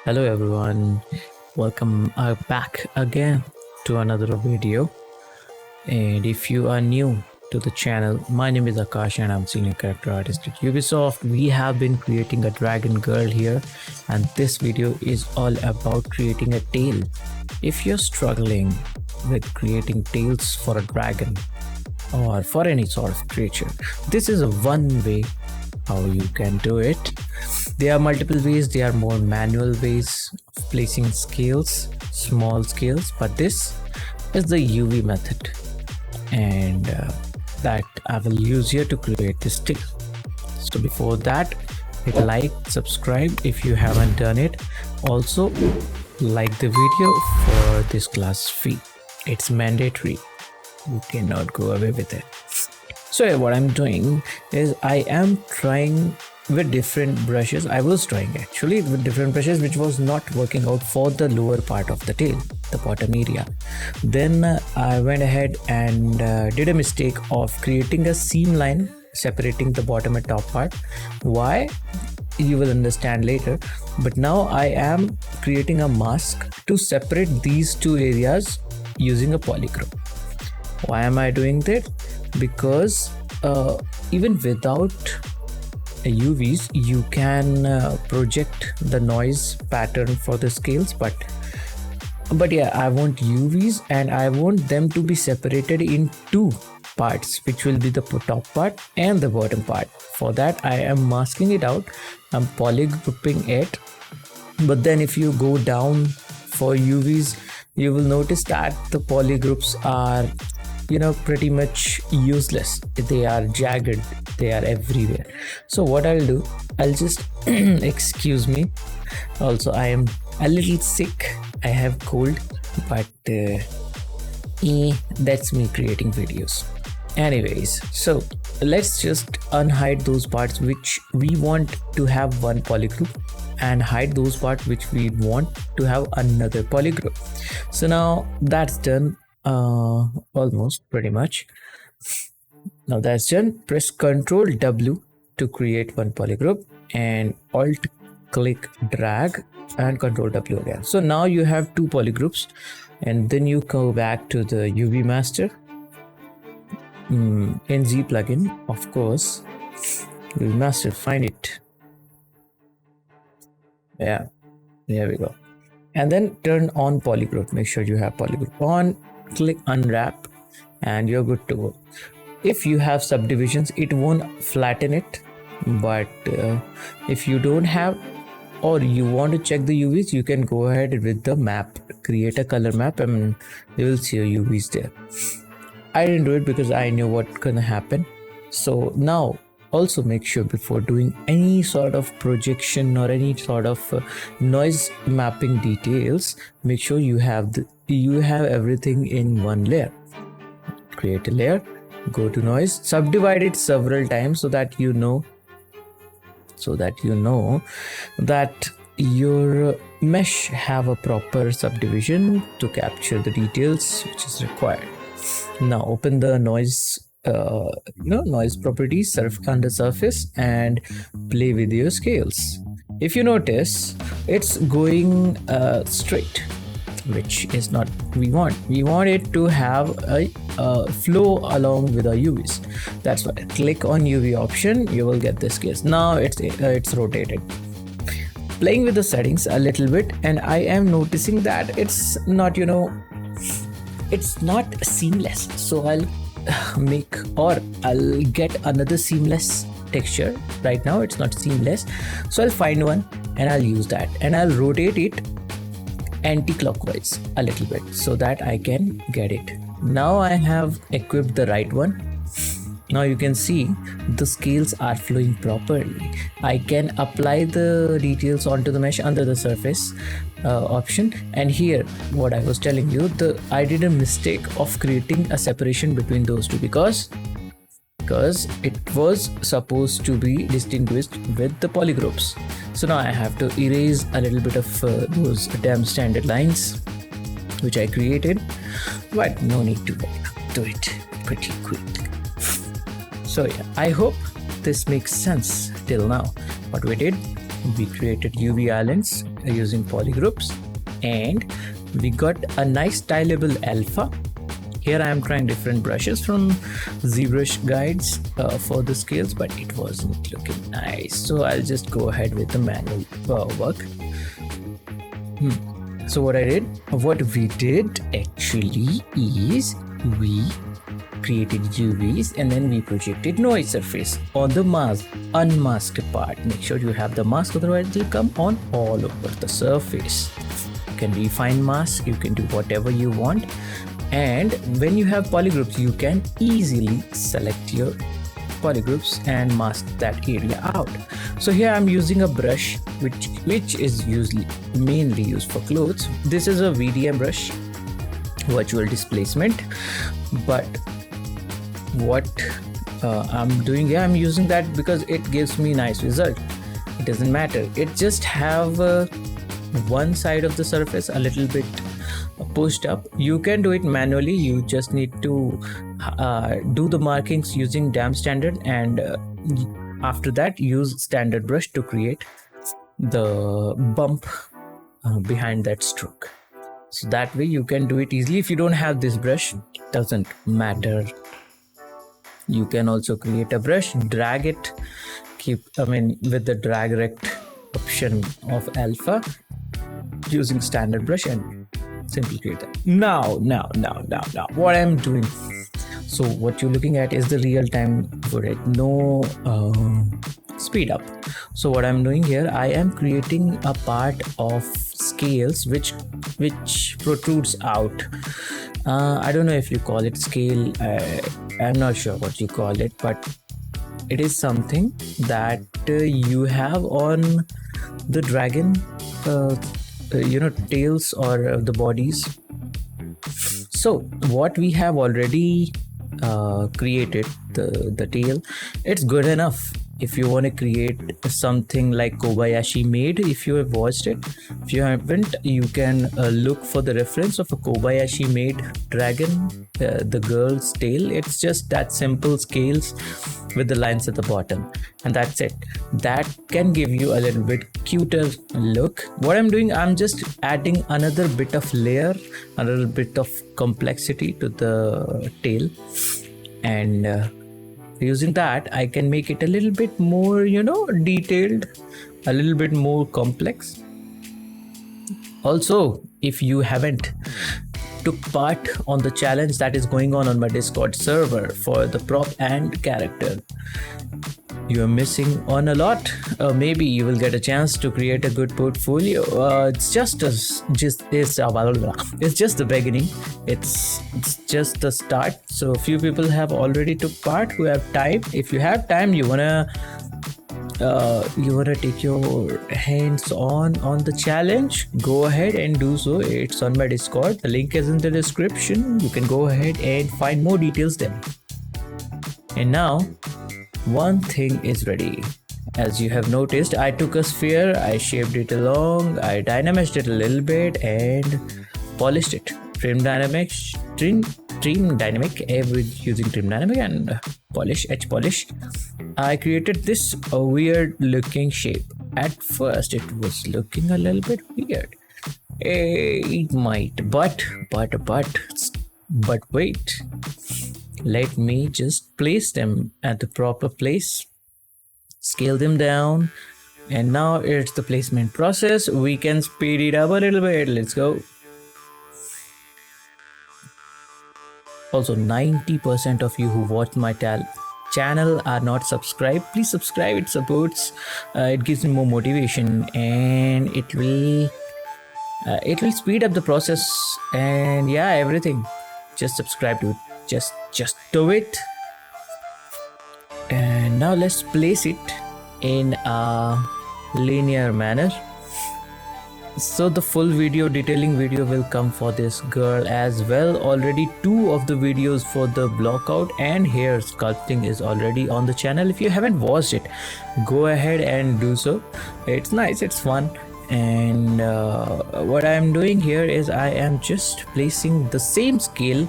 Hello everyone, welcome back again to another video. And if you are new to the channel, my name is Akash and I'm senior character artist at Ubisoft. We have been creating a dragon girl here, and this video is all about creating a tail. If you're struggling with creating tails for a dragon or for any sort of creature, this is one way how you can do it. There are multiple ways, there are more manual ways of placing scales, small scales, but this is the UV method, and that I will use here to create this tail. So before that, hit like, subscribe if you haven't done it. Also like the video for this class fee. It's mandatory, you cannot go away with it. So what I'm doing is I am trying with different brushes. I was trying actually with different brushes, which was not working out for the lower part of the tail, the bottom area. Then I went ahead and did a mistake of creating a seam line separating the bottom and top part. Why? You will understand later. But now I am creating a mask to separate these two areas using a polychrome. Why am I doing that? Because even without UVs you can project the noise pattern for the scales, but yeah, I want UVs and I want them to be separated in two parts, which will be the top part and the bottom part. For that I am masking it out, I'm polygrouping it. But then if you go down for UVs, you will notice that the polygroups are pretty much useless. They are jagged, they are everywhere. So what I'll do, I'll just excuse me, also I am a little sick, I have cold, but that's me creating videos. Anyways, so let's just unhide those parts which we want to have one polygroup and hide those parts which we want to have another polygroup. So now that's done. Almost pretty much. Now that's done. Press Ctrl W to create one polygroup and Alt click drag and Ctrl W again. So now you have two polygroups, and then you go back to the UV master in Z plugin, of course. UV master, find it. Yeah, there we go. And then turn on polygroup. Make sure you have polygroup on. Click unwrap and you're good to go. If you have subdivisions, it won't flatten it, but if you don't have, or you want to check the UVs, you can go ahead with the map, create a color map, and you will see your UVs there. I didn't do it because I knew what gonna happen. So now also make sure before doing any sort of projection or any sort of noise mapping details, make sure you have everything in one layer. Create a layer, go to noise, subdivide it several times so that you know that your mesh have a proper subdivision to capture the details which is required. Now open the noise noise properties, under surface, and play with your scales. If you notice, it's going straight, which is not we want. We want it to have a flow along with our UVs. That's why click on UV option, you will get this case. Now it's rotated. Playing with the settings a little bit, and I am noticing that it's not it's not seamless. So I'll get another seamless texture. Right now it's not seamless, so I'll find one and I'll use that, and I'll rotate it anti-clockwise a little bit so that I can get it. Now I have equipped the right one. Now you can see the scales are flowing properly. I can apply the details onto the mesh under the surface option. And here what I was telling you, I did a mistake of creating a separation between those two because it was supposed to be distinguished with the polygroups. So now I have to erase a little bit of those damn standard lines which I created, but no need to do it pretty quick. So yeah, I hope this makes sense till now. What we did, we created UV islands using polygroups, and we got a nice stylable alpha. Here I am trying different brushes from ZBrush guides for the scales, but it wasn't looking nice. So I'll just go ahead with the manual work. So what we did actually is we created UVs and then we projected noise surface on the unmasked part. Make sure you have the mask, otherwise it will come on all over the surface. You can refine mask, you can do whatever you want. And when you have polygroups, you can easily select your polygroups and mask that area out. So here I'm using a brush which is mainly used for clothes. This is a VDM brush, virtual displacement, but what I'm doing here, I'm using that because it gives me nice result. It doesn't matter, it just have one side of the surface a little bit pushed up. You can do it manually, you just need to do the markings using damp standard, and after that use standard brush to create the bump behind that stroke. So that way you can do it easily. If you don't have this brush, it doesn't matter, you can also create a brush, drag it, with the drag rect option of alpha using standard brush, and simply create that. Now what I'm doing, so what you're looking at is the real time footage, no speed up. So what I'm doing here, I am creating a part of scales which protrudes out. I don't know if you call it scale, I'm not sure what you call it, but it is something that you have on the dragon tails or the bodies. So what we have already created, the tail, it's good enough. If you want to create something like Kobayashi made, if you have watched it, if you haven't, you can look for the reference of a Kobayashi made dragon, the girl's tail. It's just that simple scales with the lines at the bottom, and that's it. That can give you a little bit cuter look. What I'm doing, I'm just adding another bit of layer, another bit of complexity to the tail, and using that I can make it a little bit more detailed, a little bit more complex. Also, if you haven't took part on the challenge that is going on my Discord server for the prop and character, you are missing on a lot. Maybe you will get a chance to create a good portfolio. It's just the beginning. It's just the start. So a few people have already took part who have time. If you have time, you wanna take your hands on the challenge, go ahead and do so. It's on my Discord, the link is in the description. You can go ahead and find more details there. And now one thing is ready. As you have noticed, I took a sphere, I shaped it along, I dynamiced it a little bit and polished it. Trim dynamic using trim dynamic and edge polish. I created this weird looking shape. At first it was looking a little bit weird. It might, but wait. Let me just place them at the proper place, scale them down, and now it's the placement process. We can speed it up a little bit. Let's go. Also, 90% of you who watch my channel are not subscribed. Please subscribe, it supports, it gives me more motivation, and it will speed up the process, and yeah, everything. Just subscribe to it. Just do it. And now let's place it in a linear manner. So the full detailing video will come for this girl as well. Already 2 of the videos for the block out and hair sculpting is already on the channel. If you haven't watched it, go ahead and do so. It's nice, it's fun. And what I'm doing here is I am just placing the same scale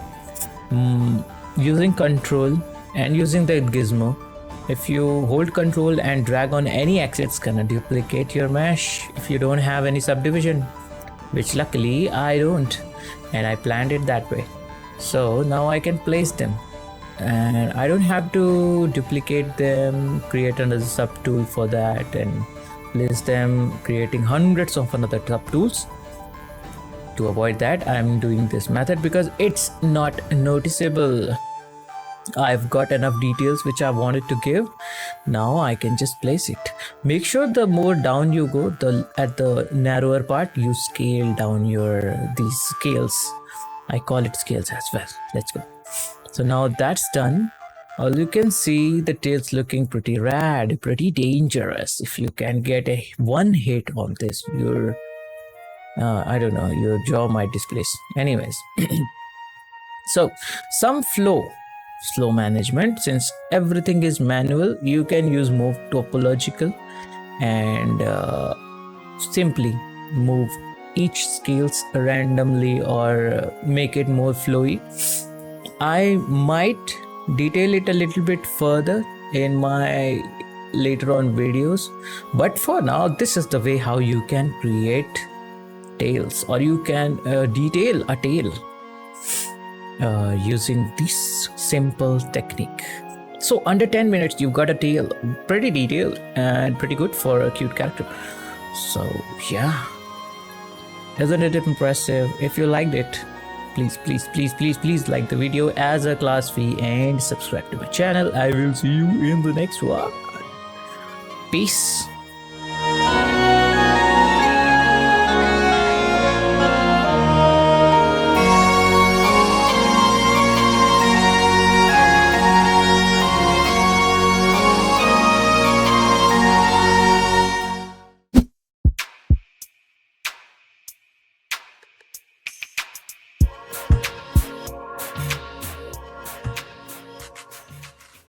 using control and using the gizmo If you hold control and drag on any axis, it's gonna duplicate your mesh if you don't have any subdivision, which luckily I don't, and I planned it that way. So now I can place them, and I don't have to duplicate them, create another subtool for that, and place them, creating hundreds of another subtools. To avoid that, I'm doing this method because it's not noticeable. I've got enough details which I wanted to give. Now I can just place it. Make sure the more down you go, at the narrower part, you scale down these scales. I call it scales as well. Let's go. So now that's done. All you can see, the tail's looking pretty rad, pretty dangerous. If you can get one hit on this, I don't know, your jaw might displace. Anyways, so some slow management. Since everything is manual, you can use more topological and simply move each scales randomly or make it more flowy. I might detail it a little bit further in my later on videos, but for now, this is the way how you can create tails, or you can detail a tail using this simple technique. So under 10 minutes you've got a tail, pretty detailed and pretty good for a cute character. So yeah, isn't it impressive? If you liked it, please like the video as a class fee and subscribe to my channel. I will see you in the next one. Peace.